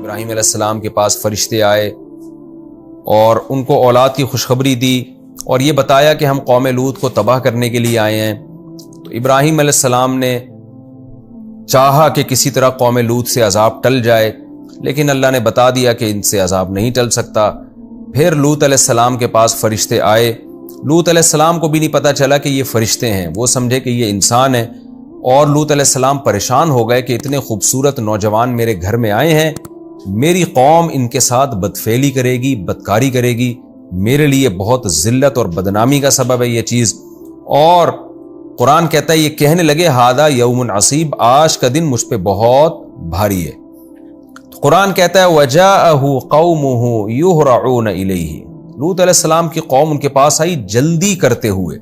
ابراہیم علیہ السلام کے پاس فرشتے آئے اور ان کو اولاد کی خوشخبری دی اور یہ بتایا کہ ہم قوم لوط کو تباہ کرنے کے لیے آئے ہیں. تو ابراہیم علیہ السلام نے چاہا کہ کسی طرح قوم لوط سے عذاب ٹل جائے، لیکن اللہ نے بتا دیا کہ ان سے عذاب نہیں ٹل سکتا. پھر لوط علیہ السلام کے پاس فرشتے آئے. لوط علیہ السلام کو بھی نہیں پتہ چلا کہ یہ فرشتے ہیں، وہ سمجھے کہ یہ انسان ہیں، اور لوط علیہ السلام پریشان ہو گئے کہ اتنے خوبصورت نوجوان میرے گھر میں آئے ہیں، میری قوم ان کے ساتھ بدفعلی کرے گی، بدکاری کرے گی، میرے لیے بہت ذلت اور بدنامی کا سبب ہے یہ چیز. اور قرآن کہتا ہے، یہ کہنے لگے ھذا یوم عصیب، آج کا دن مجھ پہ بہت بھاری ہے. قرآن کہتا ہے وجاءہ قومہ یہرعون الیہ، لوط علیہ السلام کی قوم ان کے پاس آئی جلدی کرتے ہوئے.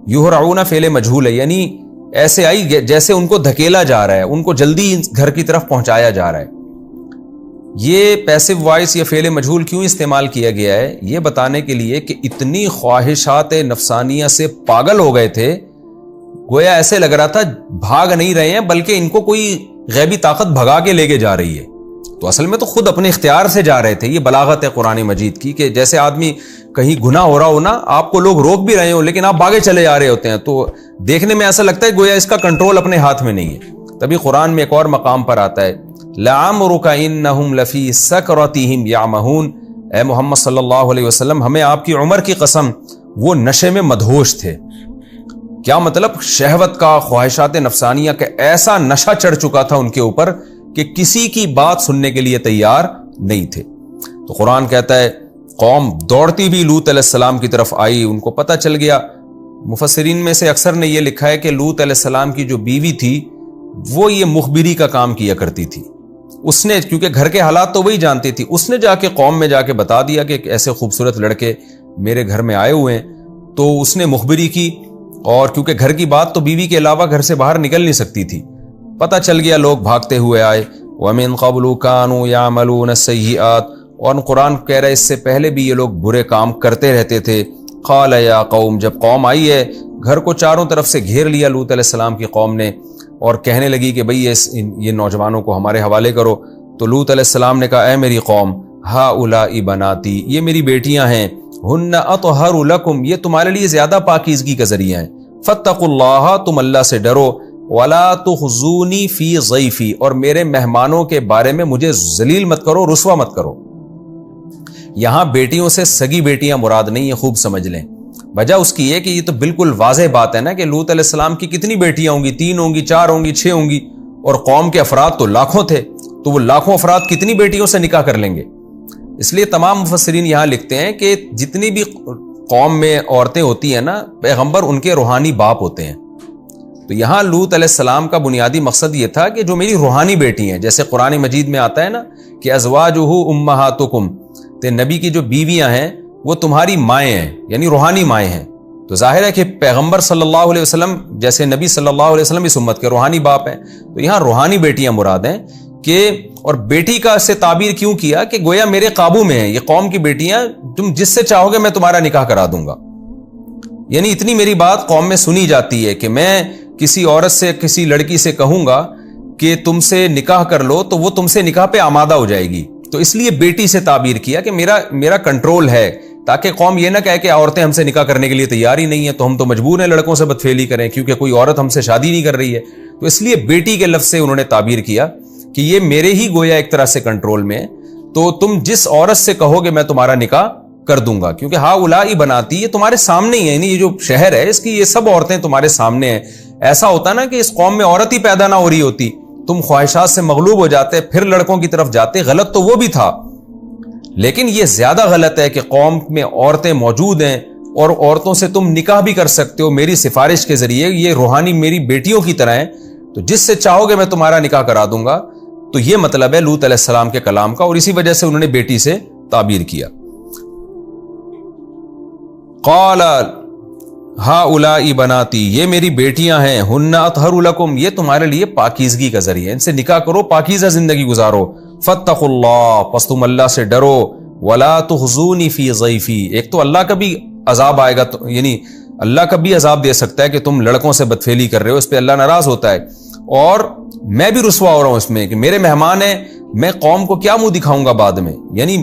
یہرعون فعل مجہول ہے، یعنی ایسے آئی جیسے ان کو دھکیلا جا رہا ہے، ان کو جلدی گھر کی طرف پہنچایا جا رہا ہے. یہ پیسو وائس یا فعل مجہول کیوں استعمال کیا گیا ہے؟ یہ بتانے کے لیے کہ اتنی خواہشات نفسانیہ سے پاگل ہو گئے تھے، گویا ایسے لگ رہا تھا بھاگ نہیں رہے ہیں بلکہ ان کو کوئی غیبی طاقت بھگا کے لے کے جا رہی ہے. تو اصل میں تو خود اپنے اختیار سے جا رہے تھے. یہ بلاغت ہے قرآن مجید کی کہ جیسے آدمی کہیں گناہ ہو رہا ہو نا، آپ کو لوگ روک بھی رہے ہوں لیکن آپ بھاگے چلے جا رہے ہوتے ہیں، تو دیکھنے میں ایسا لگتا ہے گویا اس کا کنٹرول اپنے ہاتھ میں نہیں ہے. تبھی قرآن میں ایک اور مقام پر آتا ہے لعمرک انہم لفی سکرتہم یعمہون، اے محمد صلی اللہ علیہ وسلم ہمیں آپ کی عمر کی قسم وہ نشے میں مدہوش تھے. کیا مطلب؟ شہوت کا، خواہشات نفسانیہ کا ایسا نشہ چڑھ چکا تھا ان کے اوپر کہ کسی کی بات سننے کے لیے تیار نہیں تھے. تو قرآن کہتا ہے قوم دوڑتی بھی لوط علیہ السلام کی طرف آئی، ان کو پتہ چل گیا. مفسرین میں سے اکثر نے یہ لکھا ہے کہ لوط علیہ السلام کی جو بیوی تھی وہ یہ مخبری کا کام کیا کرتی تھی. اس نے، کیونکہ گھر کے حالات تو وہی جانتی تھی، اس نے جا کے قوم میں جا کے بتا دیا کہ ایسے خوبصورت لڑکے میرے گھر میں آئے ہوئے ہیں. تو اس نے مخبری کی، اور کیونکہ گھر کی بات تو بیوی کے علاوہ گھر سے باہر نکل نہیں سکتی تھی. پتہ چل گیا، لوگ بھاگتے ہوئے آئے. وَمِن قَبْلُ كَانُوا يَعْمَلُونَ السَّيِّئَاتِ، اور قرآن کہہ رہا ہے اس سے پہلے بھی یہ لوگ برے کام کرتے رہتے تھے. قَالَ يَا قَوْمِ، جب قوم آئی ہے، گھر کو چاروں طرف سے گھیر لیا لوط علیہ السلام کی قوم نے، اور کہنے لگی کہ بھئی یہ نوجوانوں کو ہمارے حوالے کرو. تو لوط علیہ السلام نے کہا اے میری قوم، ہؤلاء بناتی، یہ میری بیٹیاں ہیں، ہن اطہر لکم، یہ تمہارے لیے زیادہ پاکیزگی کا ذریعہ ہیں. فاتقوا اللہ، تم اللہ سے ڈرو. ولا تخزونی فی ضیفی، اور میرے مہمانوں کے بارے میں مجھے ذلیل مت کرو، رسوا مت کرو. یہاں بیٹیوں سے سگی بیٹیاں مراد نہیں ہے، خوب سمجھ لیں. وجہ اس کی یہ کہ یہ تو بالکل واضح بات ہے نا کہ لوط علیہ السلام کی کتنی بیٹیاں ہوں گی؟ 3 ہوں گی، 4 ہوں گی، 6 ہوں گی، اور قوم کے افراد تو لاکھوں تھے. تو وہ لاکھوں افراد کتنی بیٹیوں سے نکاح کر لیں گے؟ اس لیے تمام مفسرین یہاں لکھتے ہیں کہ جتنی بھی قوم میں عورتیں ہوتی ہیں نا، پیغمبر ان کے روحانی باپ ہوتے ہیں. تو یہاں لوط علیہ السلام کا بنیادی مقصد یہ تھا کہ جو میری روحانی بیٹی ہیں، جیسے قرآن مجید میں آتا ہے نا کہ ازواجہ امہاتکم، تے نبی کی جو بیویاں ہیں وہ تمہاری مائیں ہیں، یعنی روحانی مائیں ہیں. تو ظاہر ہے کہ پیغمبر صلی اللہ علیہ وسلم جیسے نبی صلی اللہ علیہ وسلم اس امت کے روحانی باپ ہیں. تو یہاں روحانی بیٹیاں مراد ہیں کہ، اور بیٹی کا سے تعبیر کیوں کیا کہ گویا میرے قابو میں ہیں یہ قوم کی بیٹیاں، تم جس سے چاہو گے میں تمہارا نکاح کرا دوں گا. یعنی اتنی میری بات قوم میں سنی جاتی ہے کہ میں کسی عورت سے، کسی لڑکی سے کہوں گا کہ تم سے نکاح کر لو تو وہ تم سے نکاح پہ آمادہ ہو جائے گی. تو اس لیے بیٹی سے تعبیر کیا کہ میرا کنٹرول ہے، تاکہ قوم یہ نہ کہے کہ عورتیں ہم سے نکاح کرنے کے لیے تیار ہی نہیں ہیں تو ہم تو مجبور ہیں لڑکوں سے بدفعلی کریں کیونکہ کوئی عورت ہم سے شادی نہیں کر رہی ہے. تو اس لیے بیٹی کے لفظ سے انہوں نے تعبیر کیا کہ یہ میرے ہی گویا ایک طرح سے کنٹرول میں ہے، تو تم جس عورت سے کہو گے میں تمہارا نکاح کر دوں گا. کیونکہ ہؤلاء بناتی، یہ تمہارے سامنے ہی ہے، یعنی یہ جو شہر ہے اس کی یہ سب عورتیں تمہارے سامنے ہیں. ایسا ہوتا نا کہ اس قوم میں عورت ہی پیدا نہ ہو رہی ہوتی، تم خواہشات سے مغلوب ہو جاتے، پھر لڑکوں کی طرف جاتے. غلط تو وہ بھی تھا، لیکن یہ زیادہ غلط ہے کہ قوم میں عورتیں موجود ہیں اور عورتوں سے تم نکاح بھی کر سکتے ہو میری سفارش کے ذریعے، یہ روحانی میری بیٹیوں کی طرح ہیں، تو جس سے چاہو گے میں تمہارا نکاح کرا دوں گا. تو یہ مطلب ہے لوط علیہ السلام کے کلام کا، اور اسی وجہ سے انہوں نے بیٹی سے تعبیر کیا. قال ہؤلاء بناتی، یہ میری بیٹیاں ہیں، ہن اطہر لکم، یہ تمہارے لیے پاکیزگی کا ذریعہ ہے، ان سے نکاح کرو، پاکیزہ زندگی گزارو. فاتقوا اللہ، پس تم اللہ سے ڈرو. ولا تخزونی فی ضیفی، ایک تو اللہ کا بھی عذاب آئے گا، یعنی اللہ کا بھی عذاب دے سکتا ہے کہ تم لڑکوں سے بدفعلی کر رہے ہو، اس پہ اللہ ناراض ہوتا ہے. اور میں بھی رسوا ہو رہا ہوں اس میں کہ میرے مہمان ہیں، میں قوم کو کیا منہ دکھاؤں گا بعد میں؟ یعنی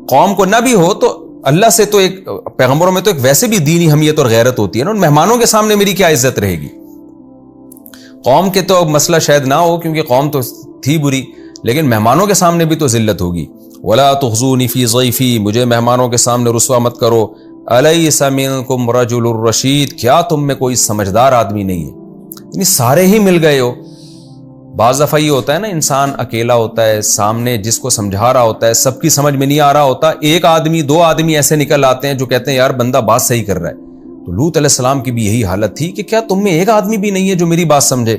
قوم کو نہ بھی ہو تو اللہ سے تو ایک پیغمبروں میں تو ایک ویسے بھی دینی حمیت اور غیرت ہوتی ہے نا، ان مہمانوں کے سامنے میری کیا عزت رہے گی؟ قوم کے تو مسئلہ شاید نہ ہو کیونکہ قوم تو تھی بری، لیکن مہمانوں کے سامنے بھی تو ذلت ہوگی۔ وَلَا تُخْزُونِ فِي ضَيْفِي، مجھے مہمانوں کے سامنے رسوا مت کرو۔ أَلَيْسَ مِنْكُمْ رَجُلٌ رَشِيدٌ، کیا تم میں کوئی سمجھدار آدمی نہیں ہے؟ یعنی سارے ہی مل گئے ہو۔ بعض دفعہ یہ ہوتا ہے نا، انسان اکیلا ہوتا ہے، سامنے جس کو سمجھا رہا ہوتا ہے سب کی سمجھ میں نہیں آ رہا ہوتا، ایک آدمی دو آدمی ایسے نکل آتے ہیں جو کہتے ہیں یار بندہ بات صحیح کر رہا ہے۔ تو لوط علیہ السلام کی بھی یہی حالت تھی کہ کیا تم میں ایک آدمی بھی نہیں ہے جو میری بات سمجھے؟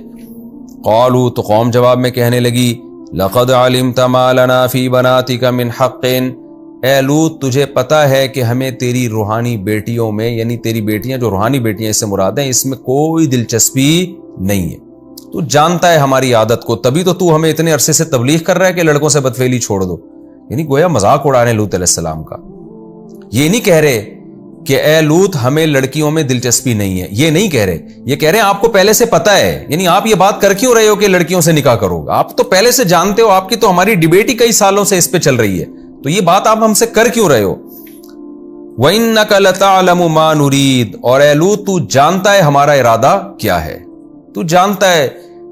قالوا، تو قوم جواب میں کہنے لگی، لقد علمت ما لنا فی بناتک من حق، اے لوط تجھے پتا ہے کہ ہمیں تیری روحانی بیٹیوں میں، یعنی تیری بیٹیاں جو روحانی بیٹیاں اس سے مراد ہیں، اس میں کوئی دلچسپی نہیں ہے، تو جانتا ہے ہماری عادت کو، تبھی تو ہمیں اتنے عرصے سے تبلیغ کر رہا ہے کہ لڑکوں سے بدفعلی چھوڑ دو۔ یعنی گویا مذاق اڑا رہے ہیں لوط علیہ السلام کا۔ یہ نہیں کہہ رہے کہ اے لوط ہمیں لڑکیوں میں دلچسپی نہیں ہے، یہ نہیں کہہ رہے، یہ کہہ رہے ہیں آپ کو پہلے سے پتا ہے، یعنی آپ یہ بات کر کیوں رہے ہو کہ لڑکیوں سے نکاح کرو گا؟ آپ تو پہلے سے جانتے ہو، آپ کی تو ہماری ڈیبیٹ ہی کئی سالوں سے اس پہ چل رہی ہے، تو یہ بات آپ ہم سے کر کیوں رہے ہو؟ وَإِنَّكَ لَتَعْلَمُ مَا نُرِيدُ، اور اے لوط تو جانتا ہے ہمارا ارادہ کیا ہے، تو جانتا ہے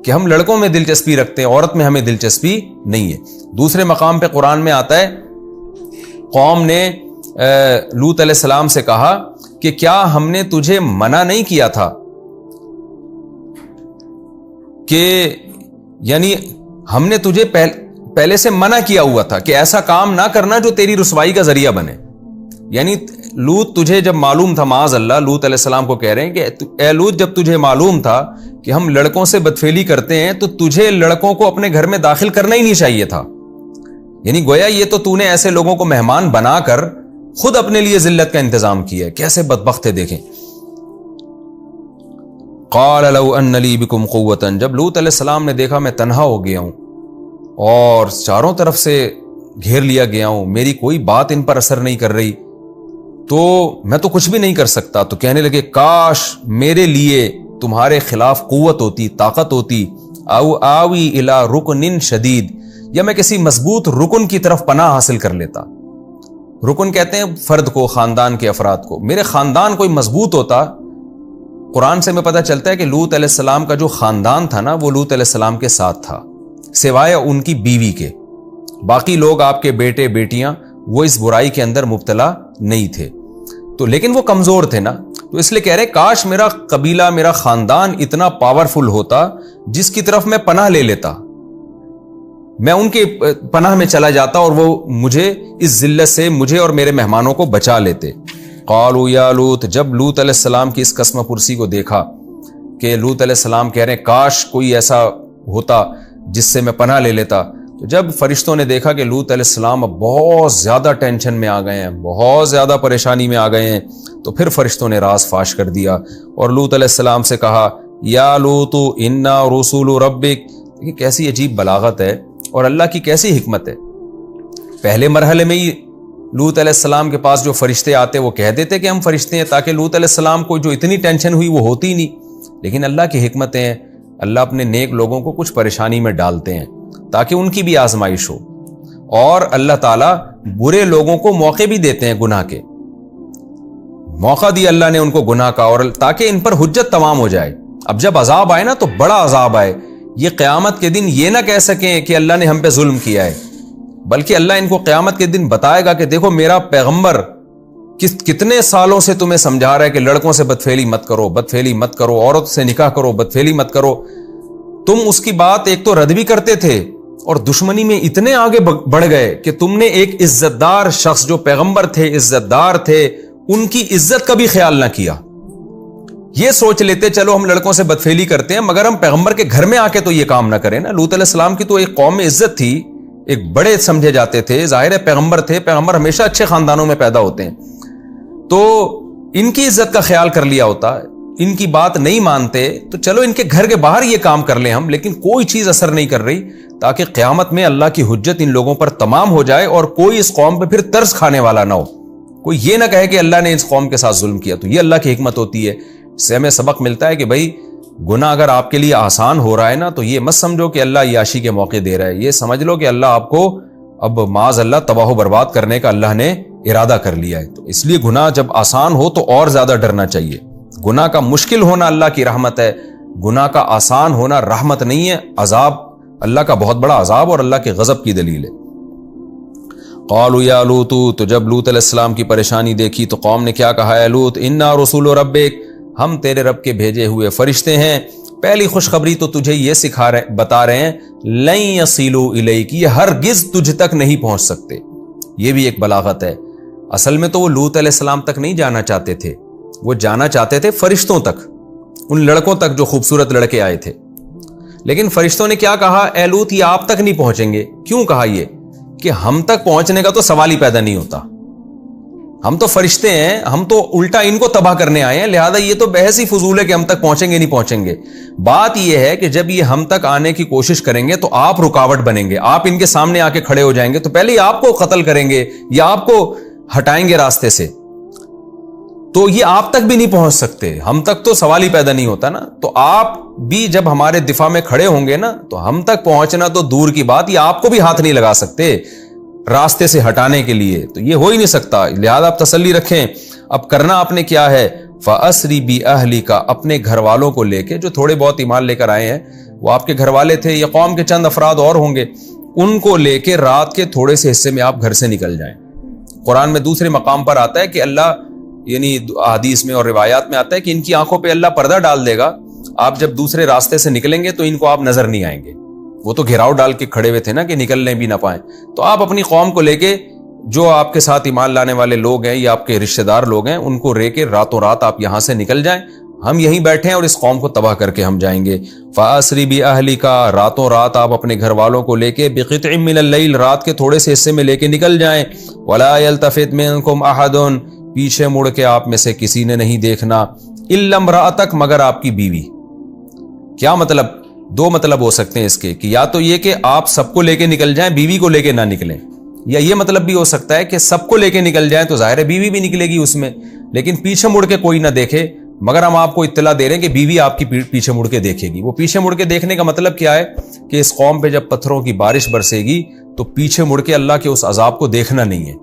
کہ ہم لڑکوں میں دلچسپی رکھتے ہیں، عورت میں ہمیں دلچسپی نہیں ہے۔ دوسرے مقام پہ قرآن میں آتا ہے، قوم نے لوط علیہ السلام سے کہا کہ کیا ہم نے تجھے منع نہیں کیا تھا کہ، یعنی ہم نے تجھے پہلے سے منع کیا ہوا تھا کہ ایسا کام نہ کرنا جو تیری رسوائی کا ذریعہ بنے۔ یعنی لوط تجھے جب معلوم تھا، معاذ اللہ لوط علیہ السلام کو کہہ رہے ہیں کہ اے لوط جب تجھے معلوم تھا کہ ہم لڑکوں سے بدفعلی کرتے ہیں تو تجھے لڑکوں کو اپنے گھر میں داخل کرنا ہی نہیں چاہیے تھا۔ یعنی گویا یہ تو نے ایسے لوگوں کو مہمان بنا کر خود اپنے لیے ذلت کا انتظام کیا ہے، کیسے بدبخت ہے دیکھیں۔ قال لو ان لی بکم قوتا، جب لوط علیہ السلام نے دیکھا میں تنہا ہو گیا ہوں اور چاروں طرف سے گھیر لیا گیا ہوں، میری کوئی بات ان پر اثر نہیں کر رہی، تو میں تو کچھ بھی نہیں کر سکتا، تو کہنے لگے کاش میرے لیے تمہارے خلاف قوت ہوتی، طاقت ہوتی، او آوی الی رکن شدید، یا میں کسی مضبوط رکن کی طرف پناہ حاصل کر لیتا۔ رکن کہتے ہیں فرد کو، خاندان کے افراد کو، میرے خاندان کوئی مضبوط ہوتا۔ قرآن سے میں پتہ چلتا ہے کہ لوط علیہ السلام کا جو خاندان تھا نا وہ لوط علیہ السلام کے ساتھ تھا، سوائے ان کی بیوی کے، باقی لوگ آپ کے بیٹے بیٹیاں وہ اس برائی کے اندر مبتلا نہیں تھے، تو لیکن وہ کمزور تھے نا، تو اس لیے کہہ رہے کاش میرا قبیلہ، میرا خاندان اتنا پاورفل ہوتا جس کی طرف میں پناہ لے لیتا، میں ان کے پناہ میں چلا جاتا اور وہ مجھے اس ذلت سے مجھے اور میرے مہمانوں کو بچا لیتے۔ قالوا یا لوط، جب لوط علیہ السلام کی اس قسم پرسی کو دیکھا کہ لوط علیہ السلام کہہ رہے ہیں کاش کوئی ایسا ہوتا جس سے میں پناہ لے لیتا، تو جب فرشتوں نے دیکھا کہ لوط علیہ السلام اب بہت زیادہ ٹینشن میں آ گئے ہیں، بہت زیادہ پریشانی میں آ گئے ہیں، تو پھر فرشتوں نے راز فاش کر دیا اور لوط علیہ السلام سے کہا یا لوط انا رسول ربک۔ یہ کیسی عجیب بلاغت ہے اور اللہ کی کیسی حکمت ہے۔ پہلے مرحلے میں ہی لوط علیہ السلام کے پاس جو فرشتے آتے وہ کہہ دیتے کہ ہم فرشتے ہیں، تاکہ لوط علیہ السلام کو جو اتنی ٹینشن ہوئی وہ ہوتی نہیں، لیکن اللہ کی حکمتیں ہیں، اللہ اپنے نیک لوگوں کو کچھ پریشانی میں ڈالتے ہیں تاکہ ان کی بھی آزمائش ہو، اور اللہ تعالیٰ برے لوگوں کو موقع بھی دیتے ہیں گناہ کے، موقع دیا اللہ نے ان کو گناہ کا، اور تاکہ ان پر حجت تمام ہو جائے۔ اب جب عذاب آئے نا تو بڑا عذاب آئے، یہ قیامت کے دن یہ نہ کہہ سکیں کہ اللہ نے ہم پہ ظلم کیا ہے، بلکہ اللہ ان کو قیامت کے دن بتائے گا کہ دیکھو میرا پیغمبر کتنے سالوں سے تمہیں سمجھا رہا ہے کہ لڑکوں سے بدفعلی مت کرو، بدفعلی مت کرو، عورت سے نکاح کرو، بدفعلی مت کرو، تم اس کی بات ایک تو رد بھی کرتے تھے اور دشمنی میں اتنے آگے بڑھ گئے کہ تم نے ایک عزت دار شخص جو پیغمبر تھے، عزت دار تھے، ان کی عزت کا بھی خیال نہ کیا۔ یہ سوچ لیتے چلو ہم لڑکوں سے بدفعلی کرتے ہیں مگر ہم پیغمبر کے گھر میں آ کے تو یہ کام نہ کریں نا۔ لوط علیہ السلام کی تو ایک قوم میں عزت تھی، ایک بڑے سمجھے جاتے تھے، ظاہر ہے پیغمبر تھے، پیغمبر ہمیشہ اچھے خاندانوں میں پیدا ہوتے ہیں، تو ان کی عزت کا خیال کر لیا ہوتا، ان کی بات نہیں مانتے تو چلو ان کے گھر کے باہر یہ کام کر لیں ہم، لیکن کوئی چیز اثر نہیں کر رہی، تاکہ قیامت میں اللہ کی حجت ان لوگوں پر تمام ہو جائے اور کوئی اس قوم پہ پھر ترس کھانے والا نہ ہو، کوئی یہ نہ کہے کہ اللہ نے اس قوم کے ساتھ ظلم کیا۔ تو یہ اللہ کی حکمت ہوتی ہے، اس سے ہمیں سبق ملتا ہے کہ بھائی گناہ اگر آپ کے لیے آسان ہو رہا ہے نا تو یہ مت سمجھو کہ اللہ عیاشی کے موقع دے رہا ہے، یہ سمجھ لو کہ اللہ آپ کو اب معاذ اللہ تباہ و برباد کرنے کا اللہ نے ارادہ کر لیا ہے۔ تو اس لیے گناہ جب آسان ہو تو اور زیادہ ڈرنا چاہیے۔ گناہ کا مشکل ہونا اللہ کی رحمت ہے، گناہ کا آسان ہونا رحمت نہیں ہے، عذاب، اللہ کا بہت بڑا عذاب اور اللہ کے غضب کی دلیل ہے۔ قالوا یا لوط، تو جب لوط علیہ السلام کی پریشانی دیکھی تو قوم نے کیا کہا، اے لوط انا رسول ربک، ہم تیرے رب کے بھیجے ہوئے فرشتے ہیں۔ پہلی خوشخبری تو تجھے یہ بتا رہے ہیں، لن یصلوا الیک، یہ ہرگز تجھ تک نہیں پہنچ سکتے۔ یہ بھی ایک بلاغت ہے، اصل میں تو وہ لوط علیہ السلام تک نہیں جانا چاہتے تھے، وہ جانا چاہتے تھے فرشتوں تک، ان لڑکوں تک جو خوبصورت لڑکے آئے تھے، لیکن فرشتوں نے کیا کہا، اے لوط یہ آپ تک نہیں پہنچیں گے۔ کیوں کہا یہ کہ ہم تک پہنچنے کا تو سوال ہی پیدا نہیں ہوتا، ہم تو فرشتے ہیں، ہم تو الٹا ان کو تباہ کرنے آئے ہیں، لہذا یہ تو بحث ہی فضول ہے کہ ہم تک پہنچیں گے نہیں پہنچیں گے۔ بات یہ ہے کہ جب یہ ہم تک آنے کی کوشش کریں گے تو آپ رکاوٹ بنیں گے، آپ ان کے سامنے آ کے کھڑے ہو جائیں گے تو پہلے ہی آپ کو قتل کریں گے یا آپ کو ہٹائیں گے راستے سے، تو یہ آپ تک بھی نہیں پہنچ سکتے، ہم تک تو سوال ہی پیدا نہیں ہوتا نا۔ تو آپ بھی جب ہمارے دفاع میں کھڑے ہوں گے نا تو ہم تک پہنچنا تو دور کی بات، یہ آپ کو بھی ہاتھ نہیں لگا سکتے راستے سے ہٹانے کے لیے، تو یہ ہو ہی نہیں سکتا، لہذا آپ تسلی رکھیں۔ اب کرنا آپ نے کیا ہے، فَأَسْرِ بِأَهْلِكَ، اپنے گھر والوں کو لے کے، جو تھوڑے بہت ایمان لے کر آئے ہیں وہ آپ کے گھر والے تھے یا قوم کے چند افراد اور ہوں گے، ان کو لے کے رات کے تھوڑے سے حصے میں آپ گھر سے نکل جائیں۔ قرآن میں دوسرے مقام پر آتا ہے کہ اللہ، یعنی حدیث میں اور روایات میں آتا ہے کہ ان کی آنکھوں پہ اللہ پردہ ڈال دے گا، آپ جب دوسرے راستے سے نکلیں گے تو ان کو آپ نظر نہیں آئیں گے، وہ تو گھیراؤ ڈال کے کھڑے ہوئے تھے نا کہ نکلنے بھی نہ پائیں۔ تو آپ اپنی قوم کو لے کے، جو آپ کے ساتھ ایمان لانے والے لوگ ہیں یا آپ کے رشتہ دار لوگ ہیں، ان کو لے کے راتوں رات آپ یہاں سے نکل جائیں، ہم یہیں بیٹھے ہیں اور اس قوم کو تباہ کر کے ہم جائیں گے۔ فَأَسْرِ بِأَهْلِكَ، راتوں رات آپ اپنے گھر والوں کو لے کے، بِقِطْعٍ مِّنَ اللَّيْلِ، رات کے تھوڑے سے حصے میں لے کے نکل جائیں، وَلَا يَلْتَفِتْ مِنكُمْ أَحَدٌ، پیچھے مڑ کے آپ میں سے کسی نے نہیں دیکھنا، إِلَّا امْرَأَتَكَ، مگر آپ کی بیوی۔ کیا مطلب؟ دو مطلب ہو سکتے ہیں اس کے، کہ یا تو یہ کہ آپ سب کو لے کے نکل جائیں، بیوی کو لے کے نہ نکلیں، یا یہ مطلب بھی ہو سکتا ہے کہ سب کو لے کے نکل جائیں تو ظاہر ہے بیوی بھی نکلے گی اس میں، لیکن پیچھے مڑ کے کوئی نہ دیکھے، مگر ہم آپ کو اطلاع دے رہے ہیں کہ بیوی آپ کی پیچھے مڑ کے دیکھے گی۔ وہ پیچھے مڑ کے دیکھنے کا مطلب کیا ہے کہ اس قوم پہ جب پتھروں کی بارش برسے گی تو پیچھے مڑ کے اللہ کے اس عذاب کو دیکھنا نہیں ہے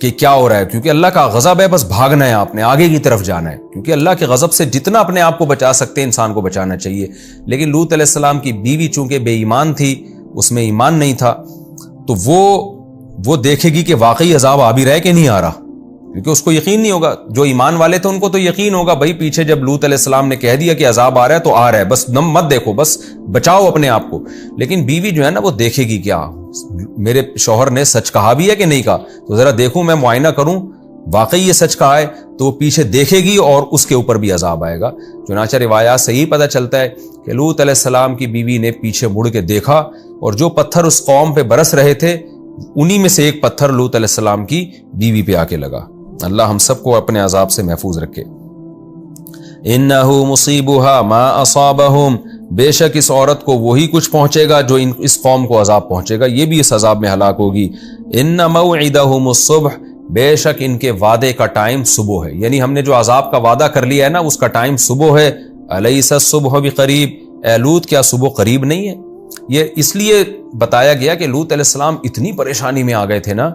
کہ کیا ہو رہا ہے، کیونکہ اللہ کا غضب ہے، بس بھاگنا ہے، آپ نے آگے کی طرف جانا ہے، کیونکہ اللہ کے غضب سے جتنا اپنے آپ کو بچا سکتے ہیں انسان کو بچانا چاہیے۔ لیکن لوط علیہ السلام کی بیوی چونکہ بے ایمان تھی، اس میں ایمان نہیں تھا، تو وہ دیکھے گی کہ واقعی عذاب آ بھی رہا ہے کہ نہیں آ رہا، کیونکہ اس کو یقین نہیں ہوگا۔ جو ایمان والے تھے ان کو تو یقین ہوگا، بھائی پیچھے جب لوط علیہ السلام نے کہہ دیا کہ عذاب آ رہا ہے تو آ رہا ہے، بس مت دیکھو، بس بچاؤ اپنے آپ کو۔ لیکن بیوی جو ہے نا وہ دیکھے گی کیا میرے شوہر نے سچ کہا بھی ہے کہ نہیں کہا، تو ذرا دیکھوں، میں معائنہ کروں، واقعی یہ سچ کہا ہے، تو وہ پیچھے دیکھے گی اور اس کے اوپر بھی عذاب آئے گا۔ چنانچہ روایات سے یہی پتہ چلتا ہے کہ لوط علیہ السلام کی بیوی نے پیچھے مڑ کے دیکھا اور جو پتھر اس قوم پہ برس رہے تھے انہی میں سے ایک پتھر لوط علیہ السلام کی بیوی پہ آ کے لگا۔ اللہ ہم سب کو اپنے عذاب سے محفوظ رکھے۔ انہو مصیبہا ما اصابہم، بے شک اس عورت کو وہی کچھ پہنچے گا جو اس قوم کو عذاب پہنچے گا، یہ بھی اس عذاب میں ہلاک ہوگی۔ ان موعدہم الصبح، بے شک ان کے وعدے کا ٹائم صبح ہے، یعنی ہم نے جو عذاب کا وعدہ کر لیا ہے نا اس کا ٹائم صبح ہے۔ الیس الصبح بقریب، اے لوط کیا صبح قریب نہیں ہے؟ یہ اس لیے بتایا گیا کہ لوط علیہ السلام اتنی پریشانی میں آ گئے تھے نا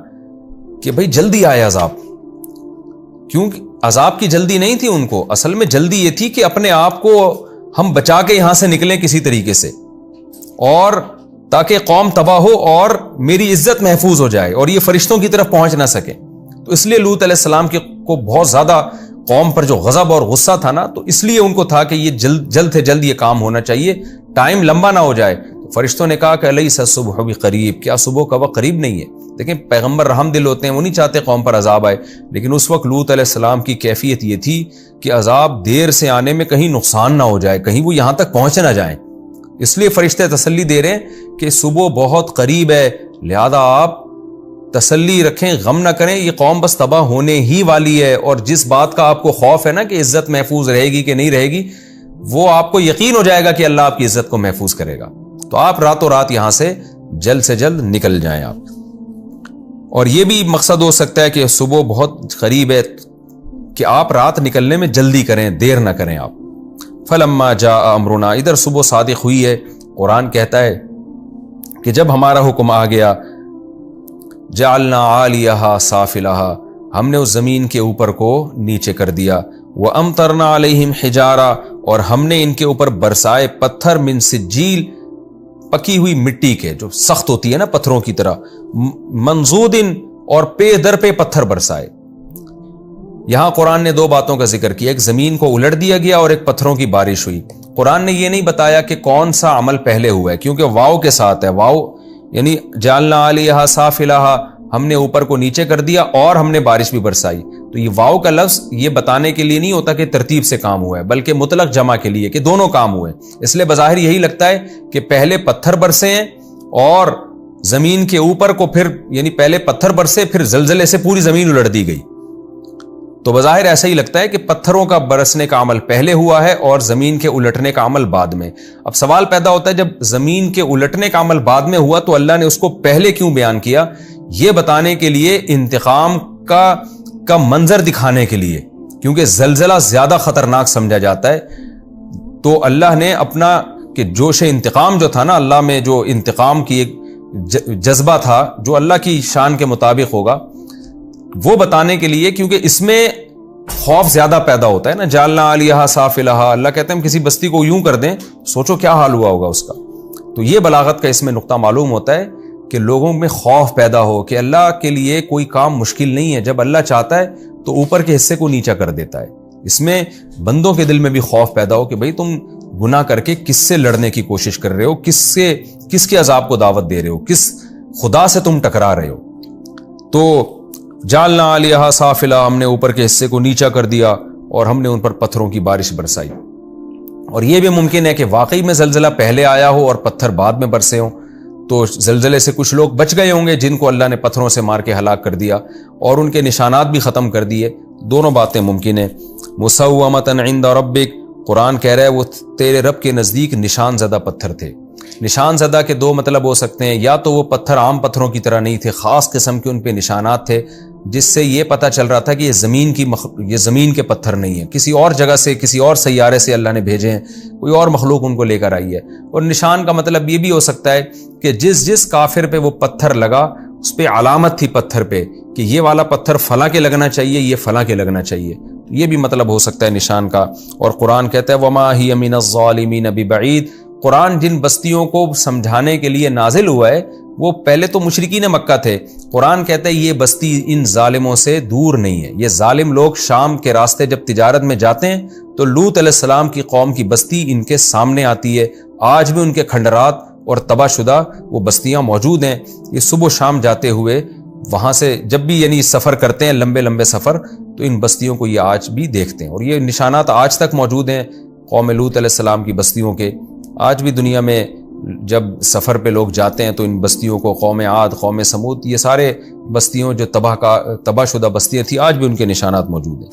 کہ بھئی جلدی آئے عذاب، کیونکہ عذاب کی جلدی نہیں تھی ان کو، اصل میں جلدی یہ تھی کہ اپنے آپ کو ہم بچا کے یہاں سے نکلیں کسی طریقے سے، اور تاکہ قوم تباہ ہو اور میری عزت محفوظ ہو جائے اور یہ فرشتوں کی طرف پہنچ نہ سکے۔ تو اس لیے لوط علیہ السلام کو بہت زیادہ قوم پر جو غضب اور غصہ تھا نا، تو اس لیے ان کو تھا کہ یہ جلد سے جلد یہ کام ہونا چاہیے، ٹائم لمبا نہ ہو جائے۔ تو فرشتوں نے کہا کہ الیس الصبح بقریب، کیا صبح کا وقت قریب نہیں ہے؟ لیکن پیغمبر رحم دل ہوتے ہیں، وہ نہیں چاہتے قوم پر عذاب آئے، لیکن اس وقت لوط علیہ السلام کی کیفیت یہ تھی کہ عذاب دیر سے آنے میں کہیں نقصان نہ ہو جائے، کہیں وہ یہاں تک پہنچ نہ جائیں، اس لیے فرشتے تسلی دے رہے ہیں کہ صبح بہت قریب ہے، لہذا آپ تسلی رکھیں، غم نہ کریں، یہ قوم بس تباہ ہونے ہی والی ہے، اور جس بات کا آپ کو خوف ہے نا کہ عزت محفوظ رہے گی کہ نہیں رہے گی، وہ آپ کو یقین ہو جائے گا کہ اللہ آپ کی عزت کو محفوظ کرے گا، تو آپ راتوں رات یہاں سے جلد نکل جائیں آپ۔ اور یہ بھی مقصد ہو سکتا ہے کہ صبح بہت قریب ہے کہ آپ رات نکلنے میں جلدی کریں، دیر نہ کریں آپ۔ فلما جاء امرنا، ادھر صبح صادق ہوئی ہے، قرآن کہتا ہے کہ جب ہمارا حکم آ گیا، جعلنا عالیہا سافلہا، ہم نے اس زمین کے اوپر کو نیچے کر دیا، وامطرنا علیہم حجارہ، اور ہم نے ان کے اوپر برسائے پتھر، من سجیل، پکی ہوئی مٹی کے، جو سخت ہوتی ہے نا پتھروں کی طرح، منضود، اور پے در پہ پتھر برسائے۔ یہاں قرآن نے دو باتوں کا ذکر کیا، ایک زمین کو الٹ دیا گیا اور ایک پتھروں کی بارش ہوئی۔ قرآن نے یہ نہیں بتایا کہ کون سا عمل پہلے ہوا ہے، کیونکہ واو کے ساتھ ہے، واو یعنی جعلنا علیہا سافلہا، ہم نے اوپر کو نیچے کر دیا اور ہم نے بارش بھی برسائی۔ تو یہ واو کا لفظ یہ بتانے کے لیے نہیں ہوتا کہ ترتیب سے کام ہوا ہے، بلکہ مطلق جمع کے لیے کہ دونوں کام ہوئے۔ اس لیے بظاہر یہی لگتا ہے کہ پہلے پتھر برسے ہیں اور زمین کے اوپر کو پھر، یعنی پہلے پتھر برسے پھر زلزلے سے پوری زمین الٹ دی گئی، تو بظاہر ایسا ہی لگتا ہے کہ پتھروں کا برسنے کا عمل پہلے ہوا ہے اور زمین کے الٹنے کا عمل بعد میں۔ اب سوال پیدا ہوتا ہے، جب زمین کے الٹنے کا عمل بعد میں ہوا تو اللہ نے اس کو پہلے کیوں بیان کیا؟ یہ بتانے کے لیے، انتقام کا منظر دکھانے کے لیے، کیونکہ زلزلہ زیادہ خطرناک سمجھا جاتا ہے، تو اللہ نے اپنا کہ جوش انتقام جو تھا نا، اللہ میں جو انتقام کی ایک جذبہ تھا جو اللہ کی شان کے مطابق ہوگا، وہ بتانے کے لیے، کیونکہ اس میں خوف زیادہ پیدا ہوتا ہے نا۔ جعلنا علیہا سافلہا، اللہ کہتے ہیں ہم کسی بستی کو یوں کر دیں، سوچو کیا حال ہوا ہوگا اس کا۔ تو یہ بلاغت کا اس میں نقطہ معلوم ہوتا ہے کہ لوگوں میں خوف پیدا ہو کہ اللہ کے لیے کوئی کام مشکل نہیں ہے، جب اللہ چاہتا ہے تو اوپر کے حصے کو نیچا کر دیتا ہے۔ اس میں بندوں کے دل میں بھی خوف پیدا ہو کہ بھئی تم گناہ کر کے کس سے لڑنے کی کوشش کر رہے ہو، کس کے عذاب کو دعوت دے رہے ہو، کس خدا سے تم ٹکرا رہے ہو۔ تو جعلنا علیہا سافلہا، ہم نے اوپر کے حصے کو نیچا کر دیا اور ہم نے ان پر پتھروں کی بارش برسائی۔ اور یہ بھی ممکن ہے کہ واقعی میں زلزلہ پہلے آیا ہو اور پتھر بعد میں برسے ہوں، تو زلزلے سے کچھ لوگ بچ گئے ہوں گے جن کو اللہ نے پتھروں سے مار کے ہلاک کر دیا اور ان کے نشانات بھی ختم کر دیے۔ دونوں باتیں ممکن ہیں۔ مسومۃ عند ربک، قرآن کہہ رہا ہے وہ تیرے رب کے نزدیک نشان زدہ پتھر تھے۔ نشان زدہ کے دو مطلب ہو سکتے ہیں، یا تو وہ پتھر عام پتھروں کی طرح نہیں تھے، خاص قسم کے ان پہ نشانات تھے جس سے یہ پتہ چل رہا تھا کہ یہ زمین کے پتھر نہیں ہیں، کسی اور جگہ سے، کسی اور سیارے سے اللہ نے بھیجے ہیں، کوئی اور مخلوق ان کو لے کر آئی ہے۔ اور نشان کا مطلب یہ بھی ہو سکتا ہے کہ جس کافر پہ وہ پتھر لگا اس پہ علامت تھی پتھر پہ کہ یہ والا پتھر فلاں کے لگنا چاہیے، یہ فلاں کے لگنا چاہیے، یہ بھی مطلب ہو سکتا ہے نشان کا۔ اور قرآن کہتا ہے وما ہی من الظالمین ببعید، قرآن جن بستیوں کو سمجھانے کے لیے نازل ہوا ہے وہ پہلے تو مشرکین مکہ تھے۔ قرآن کہتا ہے یہ بستی ان ظالموں سے دور نہیں ہے۔ یہ ظالم لوگ شام کے راستے جب تجارت میں جاتے ہیں تو لوط علیہ السلام کی قوم کی بستی ان کے سامنے آتی ہے، آج بھی ان کے کھنڈرات اور تباہ شدہ وہ بستیاں موجود ہیں۔ یہ صبح و شام جاتے ہوئے وہاں سے جب بھی یعنی سفر کرتے ہیں، لمبے لمبے سفر، تو ان بستیوں کو یہ آج بھی دیکھتے ہیں، اور یہ نشانات آج تک موجود ہیں قوم لوط علیہ السلام کی بستیوں کے۔ آج بھی دنیا میں جب سفر پہ لوگ جاتے ہیں تو ان بستیوں کو، قوم عاد، قوم سمود، یہ سارے بستیوں جو تباہ شدہ بستیاں تھیں، آج بھی ان کے نشانات موجود ہیں۔